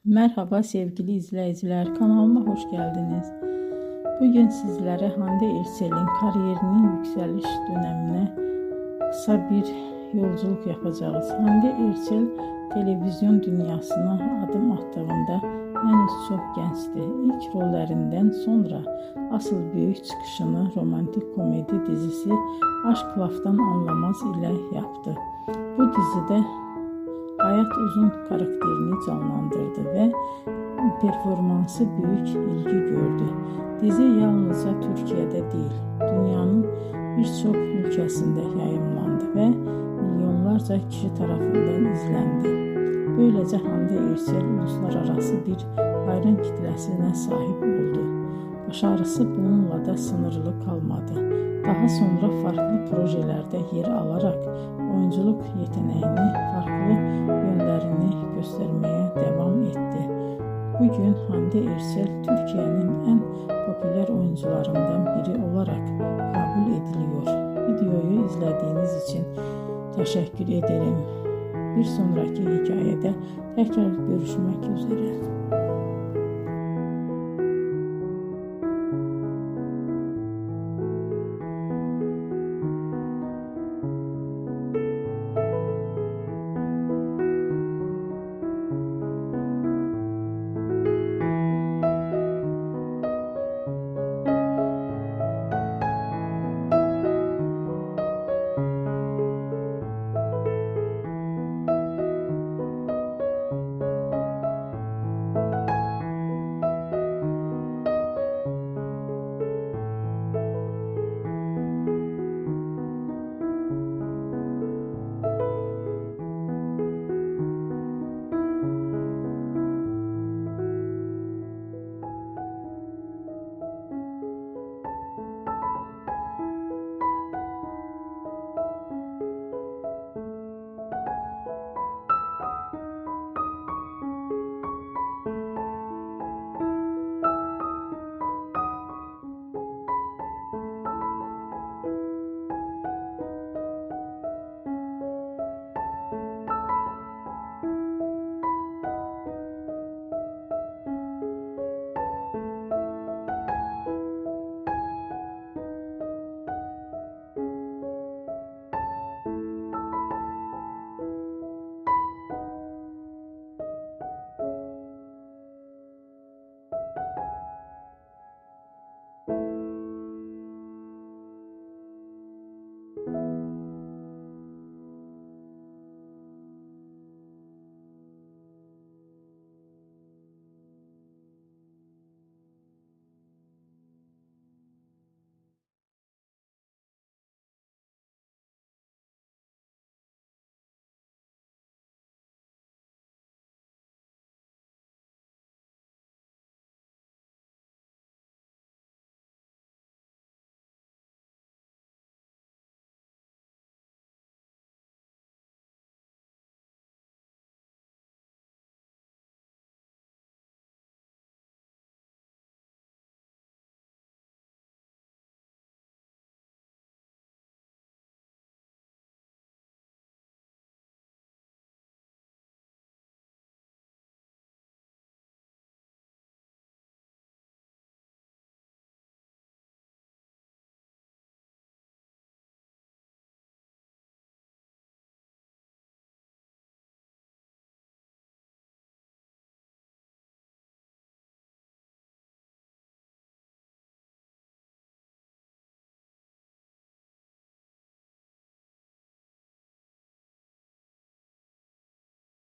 Merhaba sevgili izleyiciler, kanalıma hoş geldiniz. Bugün sizlere Hande Erçel'in kariyerinin yükseliş dönemine kısa bir yolculuk yapacağız. Hande Erçel televizyon dünyasına adım attığında henüz çok gençti. İlk rollerinden sonra asıl büyük çıkışını romantik komedi dizisi Aşk Laftan Anlamaz ile yaptı. Bu dizide Hayat Uzun karakterini canlandırdı ve performansı büyük ilgi gördü. Dizi yalnızca Türkiye'de değil, dünyanın birçok ülkesinde yayımlandı ve milyonlarca kişi tarafından izlendi. Böylece Hande Erçel uluslararası bir hayran kitlesine sahip oldu. Başarısı bununla da sınırlı kalmadı. Daha sonra farklı projelerde yer alarak oyunculuk yeteneğini, farklı yönlerini göstermeye devam etti. Bugün Hande Erçel Türkiye'nin en popüler oyuncularından biri olarak kabul ediliyor. Videoyu izlediğiniz için teşekkür ederim. Bir sonraki hikayede tekrar görüşmek üzere.